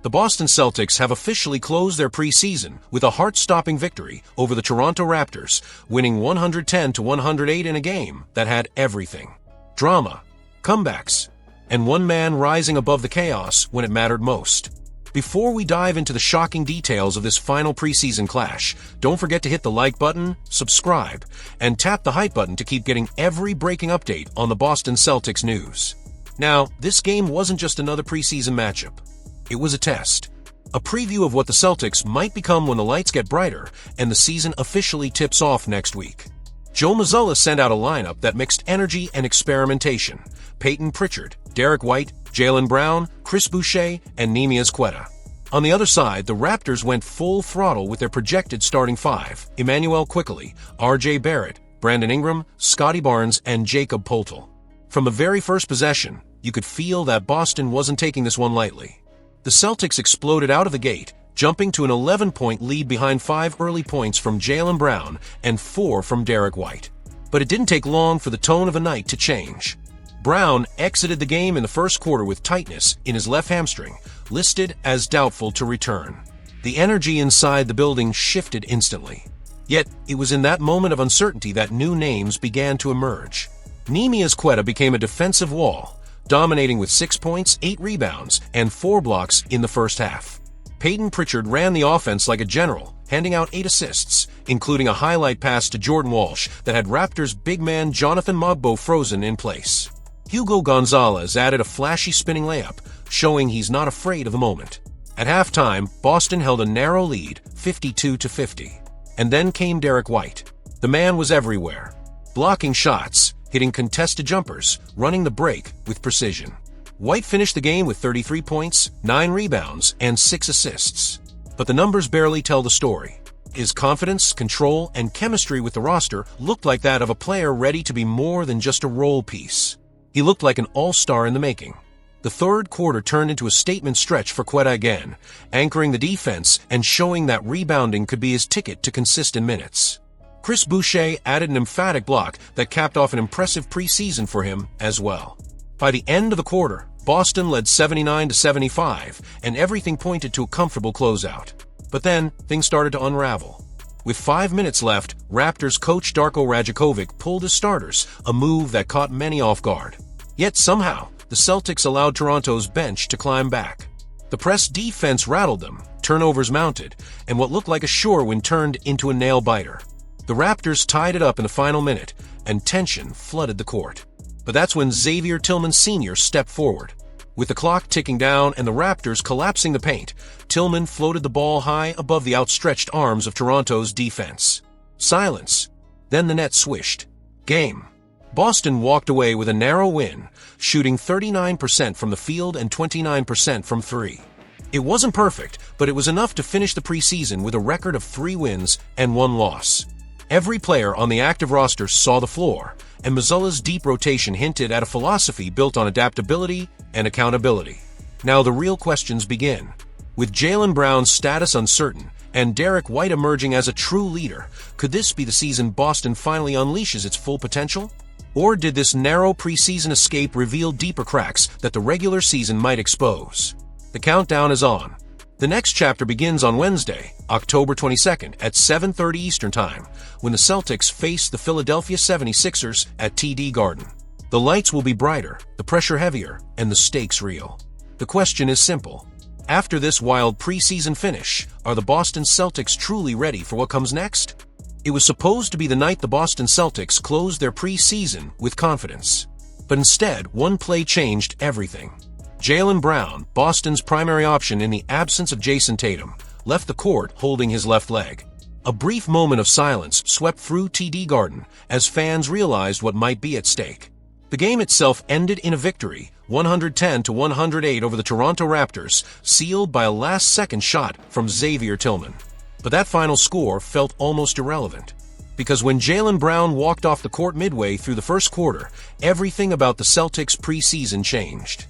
The Boston Celtics have officially closed their preseason with a heart-stopping victory over the Toronto Raptors, winning 110-108 in a game that had everything: drama, comebacks, and one man rising above the chaos when it mattered most. Before we dive into the shocking details of this final preseason clash, don't forget to hit the like button, subscribe, and tap the hype button to keep getting every breaking update on the Boston Celtics news. Now, this game wasn't just another preseason matchup. It was a test. A preview of what the Celtics might become when the lights get brighter and the season officially tips off next week. Joe Mazzulla sent out a lineup that mixed energy and experimentation: Peyton Pritchard, Derek White, Jaylen Brown, Chris Boucher, and Neemias Queta. On the other side, the Raptors went full throttle with their projected starting five: Emmanuel Quickley, R.J. Barrett, Brandon Ingram, Scotty Barnes, and Jakob Poeltl. From the very first possession, you could feel that Boston wasn't taking this one lightly. The Celtics exploded out of the gate, jumping to an 11-point lead behind 5 early points from Jaylen Brown and 4 from Derek White. But it didn't take long for the tone of the night to change. Brown exited the game in the first quarter with tightness in his left hamstring, listed as doubtful to return. The energy inside the building shifted instantly. Yet, it was in that moment of uncertainty that new names began to emerge. Neemias Queta became a defensive wall, dominating with 6 points, 8 rebounds, and 4 blocks in the first half. Peyton Pritchard ran the offense like a general, handing out 8 assists, including a highlight pass to Jordan Walsh that had Raptors big man Jonathan Mogbo frozen in place. Hugo Gonzalez added a flashy spinning layup, showing he's not afraid of the moment. At halftime, Boston held a narrow lead, 52-50. And then came Derek White. The man was everywhere, blocking shots, hitting contested jumpers, running the break with precision. White finished the game with 33 points, 9 rebounds, and 6 assists. But the numbers barely tell the story. His confidence, control, and chemistry with the roster looked like that of a player ready to be more than just a role piece. He looked like an all-star in the making. The third quarter turned into a statement stretch for Queta again, anchoring the defense and showing that rebounding could be his ticket to consistent minutes. Chris Boucher added an emphatic block that capped off an impressive preseason for him as well. By the end of the quarter, Boston led 79-75, and everything pointed to a comfortable closeout. But then, things started to unravel. With 5 minutes left, Raptors coach Darko Rajakovic pulled his starters, a move that caught many off guard. Yet somehow, the Celtics allowed Toronto's bench to climb back. The press defense rattled them, turnovers mounted, and what looked like a sure win turned into a nail-biter. The Raptors tied it up in the final minute, and tension flooded the court. But that's when Xavier Tillman Sr. stepped forward. With the clock ticking down and the Raptors collapsing the paint, Tillman floated the ball high above the outstretched arms of Toronto's defense. Silence. Then the net swished. Game. Boston walked away with a narrow win, shooting 39% from the field and 29% from 3. It wasn't perfect, but it was enough to finish the preseason with a record of 3 wins and 1 loss. Every player on the active roster saw the floor, and Mazzulla's deep rotation hinted at a philosophy built on adaptability and accountability. Now the real questions begin. With Jaylen Brown's status uncertain and Derek White emerging as a true leader, could this be the season Boston finally unleashes its full potential? Or did this narrow preseason escape reveal deeper cracks that the regular season might expose? The countdown is on. The next chapter begins on Wednesday, October 22nd at 7:30 Eastern Time, when the Celtics face the Philadelphia 76ers at TD Garden. The lights will be brighter, the pressure heavier, and the stakes real. The question is simple. After this wild preseason finish, are the Boston Celtics truly ready for what comes next? It was supposed to be the night the Boston Celtics closed their preseason with confidence. But instead, one play changed everything. Jaylen Brown, Boston's primary option in the absence of Jayson Tatum, left the court holding his left leg. A brief moment of silence swept through TD Garden as fans realized what might be at stake. The game itself ended in a victory, 110-108 over the Toronto Raptors, sealed by a last-second shot from Xavier Tillman. But that final score felt almost irrelevant, because when Jaylen Brown walked off the court midway through the first quarter, everything about the Celtics' preseason changed.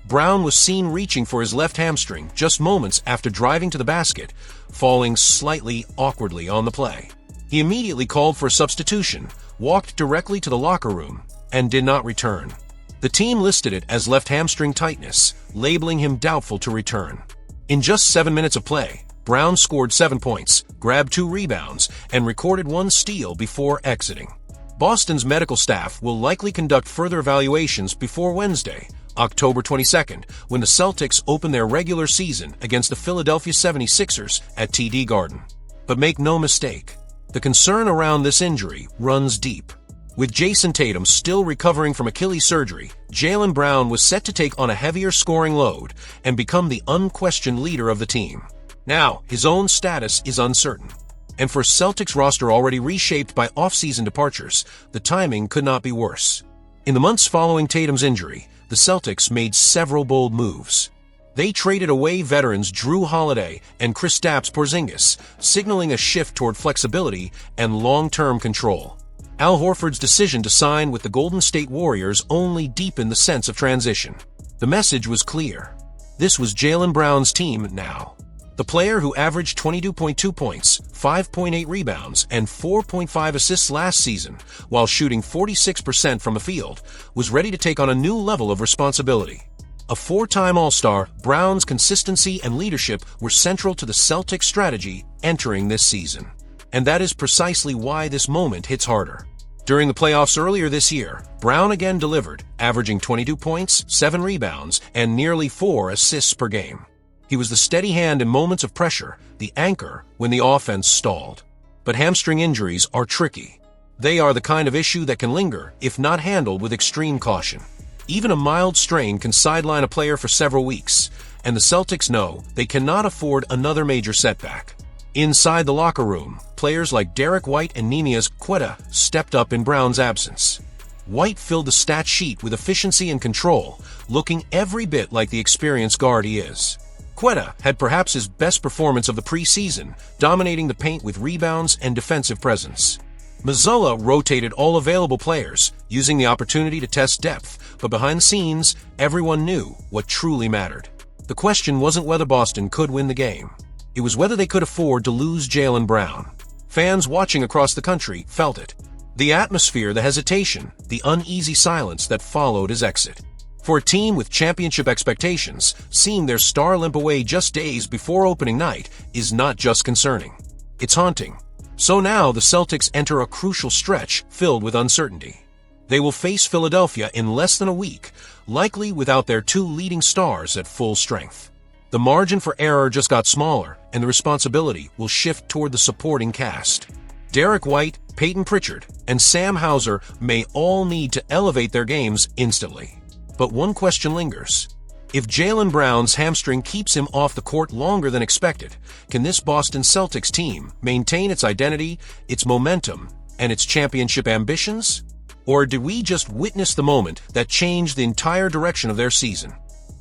Brown was seen reaching for his left hamstring just moments after driving to the basket, falling slightly awkwardly on the play. He immediately called for a substitution, walked directly to the locker room, and did not return. The team listed it as left hamstring tightness, labeling him doubtful to return. In just 7 minutes of play, Brown scored 7 points, grabbed 2 rebounds, and recorded 1 steal before exiting. Boston's medical staff will likely conduct further evaluations before Wednesday, October 22nd, when the Celtics open their regular season against the Philadelphia 76ers at TD Garden. But make no mistake, the concern around this injury runs deep. With Jayson Tatum still recovering from Achilles surgery, Jaylen Brown was set to take on a heavier scoring load and become the unquestioned leader of the team. Now, his own status is uncertain. And for a Celtics roster already reshaped by off-season departures, the timing could not be worse. In the months following Tatum's injury, the Celtics made several bold moves. They traded away veterans Drew Holiday and Kristaps Porzingis, signaling a shift toward flexibility and long-term control. Al Horford's decision to sign with the Golden State Warriors only deepened the sense of transition. The message was clear. This was Jaylen Brown's team now. The player who averaged 22.2 points, 5.8 rebounds, and 4.5 assists last season, while shooting 46% from the field, was ready to take on a new level of responsibility. A 4-time All-Star, Brown's consistency and leadership were central to the Celtics' strategy entering this season. And that is precisely why this moment hits harder. During the playoffs earlier this year, Brown again delivered, averaging 22 points, 7 rebounds, and nearly 4 assists per game. He was the steady hand in moments of pressure, the anchor when the offense stalled. But hamstring injuries are tricky. They are the kind of issue that can linger if not handled with extreme caution. Even a mild strain can sideline a player for several weeks, and the Celtics know they cannot afford another major setback. Inside the locker room, players like Derek White and Neemias Queta stepped up in Brown's absence. White filled the stat sheet with efficiency and control, looking every bit like the experienced guard he is. Queta had perhaps his best performance of the preseason, dominating the paint with rebounds and defensive presence. Mazzulla rotated all available players, using the opportunity to test depth, but behind the scenes, everyone knew what truly mattered. The question wasn't whether Boston could win the game. It was whether they could afford to lose Jaylen Brown. Fans watching across the country felt it. The atmosphere, the hesitation, the uneasy silence that followed his exit. For a team with championship expectations, seeing their star limp away just days before opening night is not just concerning. It's haunting. So now the Celtics enter a crucial stretch filled with uncertainty. They will face Philadelphia in less than a week, likely without their 2 leading stars at full strength. The margin for error just got smaller, and the responsibility will shift toward the supporting cast. Derek White, Peyton Pritchard, and Sam Hauser may all need to elevate their games instantly. But one question lingers. If Jaylen Brown's hamstring keeps him off the court longer than expected, can this Boston Celtics team maintain its identity, its momentum, and its championship ambitions? Or did we just witness the moment that changed the entire direction of their season?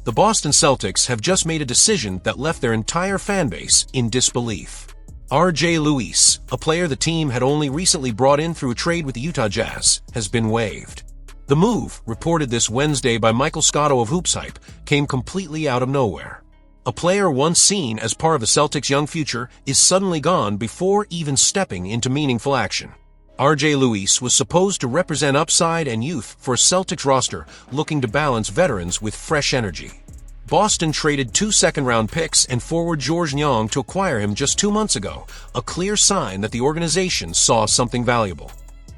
The Boston Celtics have just made a decision that left their entire fanbase in disbelief. R.J. Lewis, a player the team had only recently brought in through a trade with the Utah Jazz, has been waived. The move, reported this Wednesday by Michael Scotto of Hoops Hype, came completely out of nowhere. A player once seen as part of the Celtics' young future is suddenly gone before even stepping into meaningful action. R.J. Lewis was supposed to represent upside and youth for a Celtics roster looking to balance veterans with fresh energy. Boston traded 2 second-round picks and forward Georges Niang to acquire him just 2 months ago, a clear sign that the organization saw something valuable.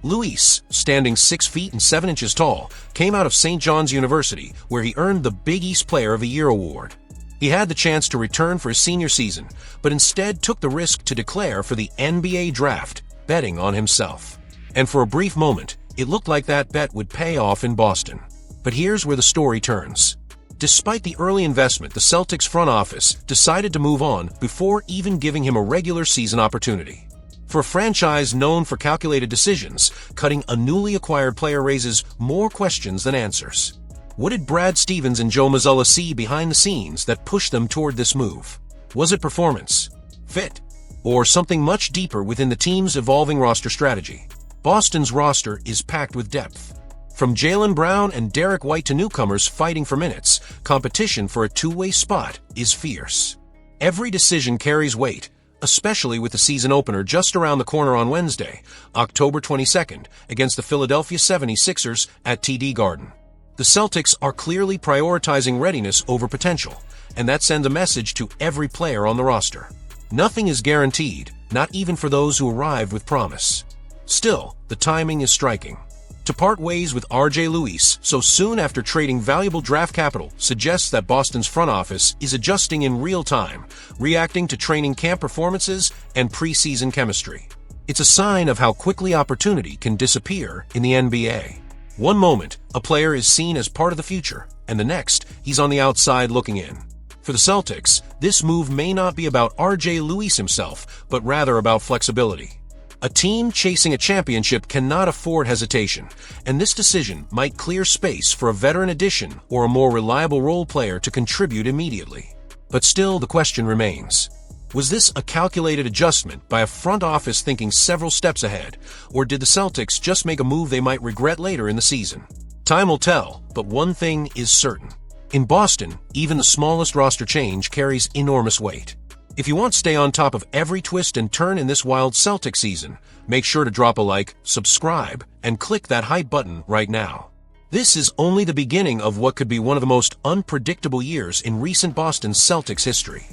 Lewis, standing 6 feet and 7 inches tall, came out of St. John's University, where he earned the Big East Player of the Year award. He had the chance to return for his senior season, but instead took the risk to declare for the NBA draft, betting on himself. And for a brief moment, it looked like that bet would pay off in Boston. But here's where the story turns. Despite the early investment, the Celtics front office decided to move on before even giving him a regular season opportunity. For a franchise known for calculated decisions, cutting a newly acquired player raises more questions than answers. What did Brad Stevens and Joe Mazzulla see behind the scenes that pushed them toward this move? Was it performance, fit, or something much deeper within the team's evolving roster strategy? Boston's roster is packed with depth. From Jaylen Brown and Derek White to newcomers fighting for minutes, competition for a two-way spot is fierce. Every decision carries weight, especially with the season opener just around the corner on Wednesday, October 22nd, against the Philadelphia 76ers at TD Garden. The Celtics are clearly prioritizing readiness over potential, and that sends a message to every player on the roster. Nothing is guaranteed, not even for those who arrived with promise. Still, the timing is striking. To part ways with R.J. Luis so soon after trading valuable draft capital suggests that Boston's front office is adjusting in real time, reacting to training camp performances and preseason chemistry. It's a sign of how quickly opportunity can disappear in the NBA. One moment, a player is seen as part of the future, and the next, he's on the outside looking in. For the Celtics, this move may not be about R.J. Luis himself, but rather about flexibility. A team chasing a championship cannot afford hesitation, and this decision might clear space for a veteran addition or a more reliable role player to contribute immediately. But still, the question remains. Was this a calculated adjustment by a front office thinking several steps ahead, or did the Celtics just make a move they might regret later in the season? Time will tell, but one thing is certain. In Boston, even the smallest roster change carries enormous weight. If you want to stay on top of every twist and turn in this wild Celtic season, make sure to drop a like, subscribe, and click that hype button right now. This is only the beginning of what could be one of the most unpredictable years in recent Boston Celtics history.